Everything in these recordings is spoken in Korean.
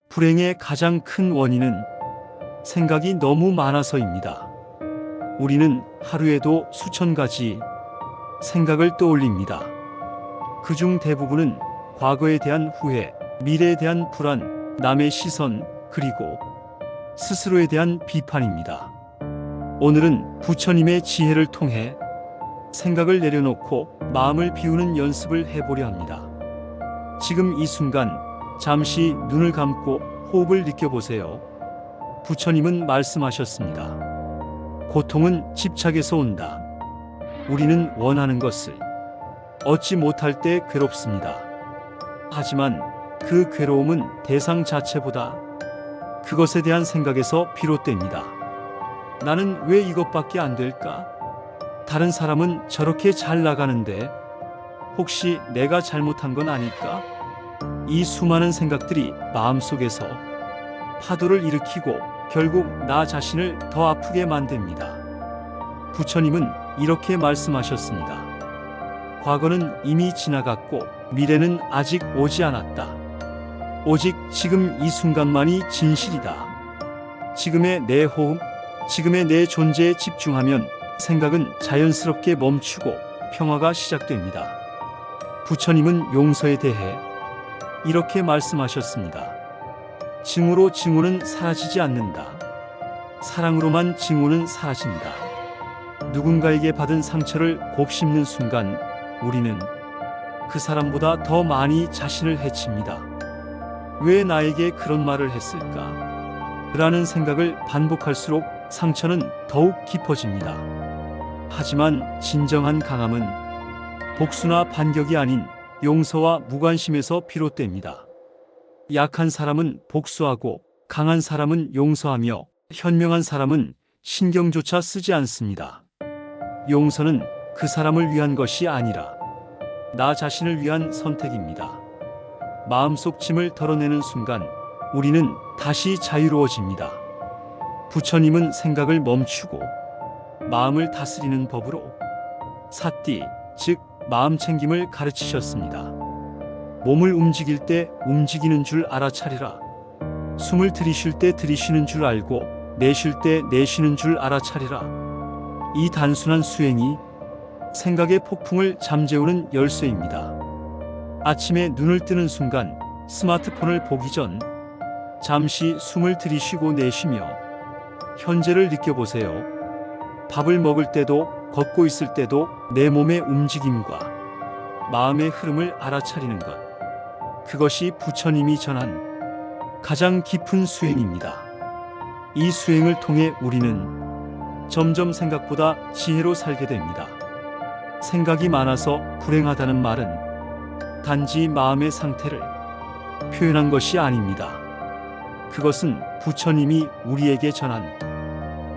불행의 가장 큰 원인은 생각이 너무 많아서입니다. 우리는 하루에도 수천 가지 생각을 떠올립니다. 그중 대부분은 과거에 대한 후회, 미래에 대한 불안, 남의 시선, 그리고 스스로에 대한 비판입니다. 오늘은 부처님의 지혜를 통해 생각을 내려놓고 마음을 비우는 연습을 해보려 합니다. 지금 이 순간 잠시 눈을 감고 호흡을 느껴보세요. 부처님은 말씀하셨습니다. 고통은 집착에서 온다. 우리는 원하는 것을 얻지 못할 때 괴롭습니다. 하지만 그 괴로움은 대상 자체보다 그것에 대한 생각에서 비롯됩니다. 나는 왜 이것밖에 안 될까? 다른 사람은 저렇게 잘 나가는데 혹시 내가 잘못한 건 아닐까? 이 수많은 생각들이 마음속에서 파도를 일으키고 결국 나 자신을 더 아프게 만듭니다. 부처님은 이렇게 말씀하셨습니다. 과거는 이미 지나갔고 미래는 아직 오지 않았다. 오직 지금 이 순간만이 진실이다. 지금의 내 호흡, 지금의 내 존재에 집중하면 생각은 자연스럽게 멈추고 평화가 시작됩니다. 부처님은 용서에 대해 이렇게 말씀하셨습니다. 증오로 증오는 사라지지 않는다. 사랑으로만 증오는 사라진다. 누군가에게 받은 상처를 곱씹는 순간 우리는 그 사람보다 더 많이 자신을 해칩니다. 왜 나에게 그런 말을 했을까? 라는 생각을 반복할수록 상처는 더욱 깊어집니다. 하지만 진정한 강함은 복수나 반격이 아닌 용서와 무관심에서 비롯됩니다. 약한 사람은 복수하고 강한 사람은 용서하며 현명한 사람은 신경조차 쓰지 않습니다. 용서는 그 사람을 위한 것이 아니라 나 자신을 위한 선택입니다. 마음속 짐을 덜어내는 순간 우리는 다시 자유로워집니다. 부처님은 생각을 멈추고 마음을 다스리는 법으로 사띠, 즉 마음 챙김을 가르치셨습니다. 몸을 움직일 때 움직이는 줄 알아차리라. 숨을 들이쉴 때 들이쉬는 줄 알고 내쉴 때 내쉬는 줄 알아차리라. 이 단순한 수행이 생각의 폭풍을 잠재우는 열쇠입니다. 아침에 눈을 뜨는 순간 스마트폰을 보기 전 잠시 숨을 들이쉬고 내쉬며 현재를 느껴보세요. 밥을 먹을 때도 걷고 있을 때도 내 몸의 움직임과 마음의 흐름을 알아차리는 것. 그것이 부처님이 전한 가장 깊은 수행입니다. 이 수행을 통해 우리는 점점 생각보다 지혜로 살게 됩니다. 생각이 많아서 불행하다는 말은 단지 마음의 상태를 표현한 것이 아닙니다. 그것은 부처님이 우리에게 전한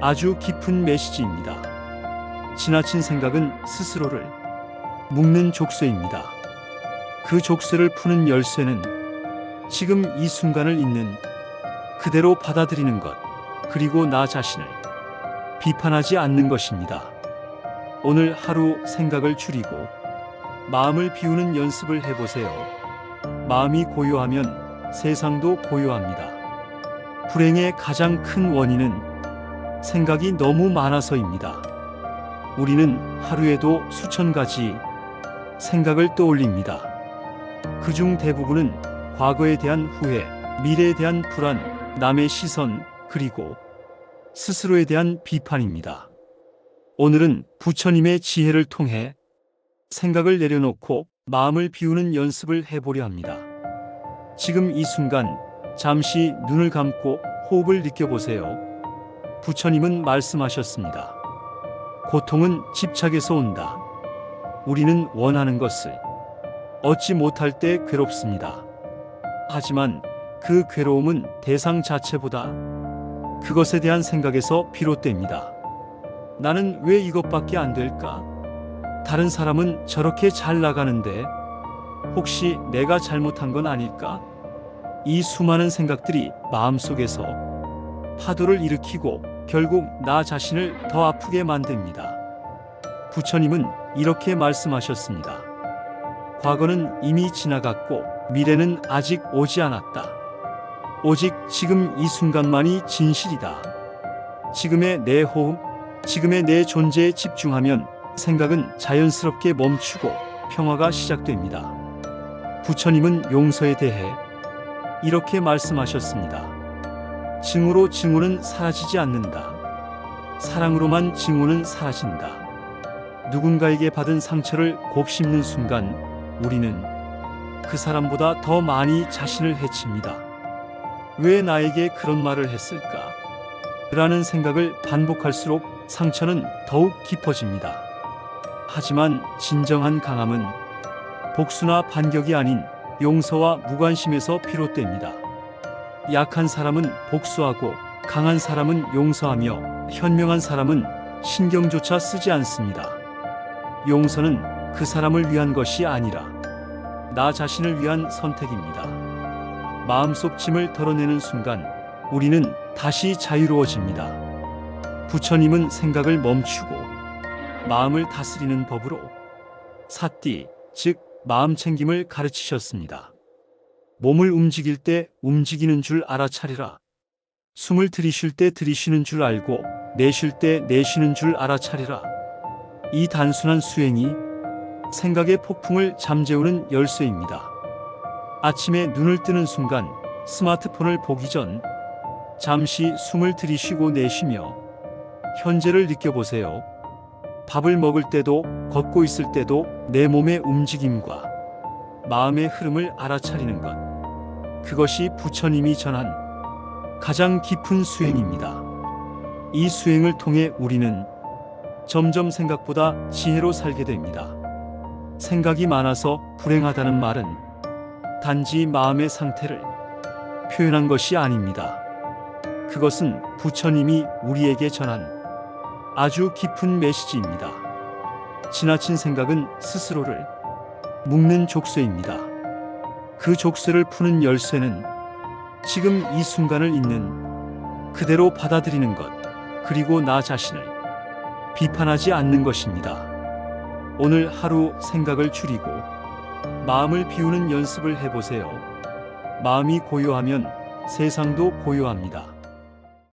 아주 깊은 메시지입니다. 지나친 생각은 스스로를 묶는 족쇄입니다. 그 족쇄를 푸는 열쇠는 지금 이 순간을 있는 그대로 받아들이는 것, 그리고 나 자신을 비판하지 않는 것입니다. 오늘 하루 생각을 줄이고 마음을 비우는 연습을 해보세요. 마음이 고요하면 세상도 고요합니다. 불행의 가장 큰 원인은 생각이 너무 많아서입니다. 우리는 하루에도 수천 가지 생각을 떠올립니다. 그중 대부분은 과거에 대한 후회, 미래에 대한 불안, 남의 시선, 그리고 스스로에 대한 비판입니다. 오늘은 부처님의 지혜를 통해 생각을 내려놓고 마음을 비우는 연습을 해보려 합니다. 지금 이 순간 잠시 눈을 감고 호흡을 느껴보세요. 부처님은 말씀하셨습니다. 고통은 집착에서 온다. 우리는 원하는 것을 얻지 못할 때 괴롭습니다. 하지만 그 괴로움은 대상 자체보다 그것에 대한 생각에서 비롯됩니다. 나는 왜 이것밖에 안 될까? 다른 사람은 저렇게 잘 나가는데 혹시 내가 잘못한 건 아닐까? 이 수많은 생각들이 마음속에서 파도를 일으키고 결국 나 자신을 더 아프게 만듭니다. 부처님은 이렇게 말씀하셨습니다. 과거는 이미 지나갔고 미래는 아직 오지 않았다. 오직 지금 이 순간만이 진실이다. 지금의 내 호흡, 지금의 내 존재에 집중하면 생각은 자연스럽게 멈추고 평화가 시작됩니다. 부처님은 용서에 대해 이렇게 말씀하셨습니다. 증오로 증오는 사라지지 않는다. 사랑으로만 증오는 사라진다. 누군가에게 받은 상처를 곱씹는 순간 우리는 그 사람보다 더 많이 자신을 해칩니다. 왜 나에게 그런 말을 했을까? 라는 생각을 반복할수록 상처는 더욱 깊어집니다. 하지만 진정한 강함은 복수나 반격이 아닌 용서와 무관심에서 비롯됩니다. 약한 사람은 복수하고 강한 사람은 용서하며 현명한 사람은 신경조차 쓰지 않습니다. 용서는 그 사람을 위한 것이 아니라 나 자신을 위한 선택입니다. 마음속 짐을 덜어내는 순간 우리는 다시 자유로워집니다. 부처님은 생각을 멈추고 마음을 다스리는 법으로 사띠, 즉 마음 챙김을 가르치셨습니다. 몸을 움직일 때 움직이는 줄 알아차리라. 숨을 들이쉴 때 들이쉬는 줄 알고 내쉴 때 내쉬는 줄 알아차리라. 이 단순한 수행이 생각의 폭풍을 잠재우는 열쇠입니다. 아침에 눈을 뜨는 순간 스마트폰을 보기 전 잠시 숨을 들이쉬고 내쉬며 현재를 느껴보세요. 밥을 먹을 때도 걷고 있을 때도 내 몸의 움직임과 마음의 흐름을 알아차리는 것. 그것이 부처님이 전한 가장 깊은 수행입니다. 이 수행을 통해 우리는 점점 생각보다 지혜로 살게 됩니다. 생각이 많아서 불행하다는 말은 단지 마음의 상태를 표현한 것이 아닙니다. 그것은 부처님이 우리에게 전한 아주 깊은 메시지입니다. 지나친 생각은 스스로를 묶는 족쇄입니다. 그 족쇄를 푸는 열쇠는 지금 이 순간을 있는 그대로 받아들이는 것, 그리고 나 자신을 비판하지 않는 것입니다. 오늘 하루 생각을 줄이고 마음을 비우는 연습을 해보세요. 마음이 고요하면 세상도 고요합니다.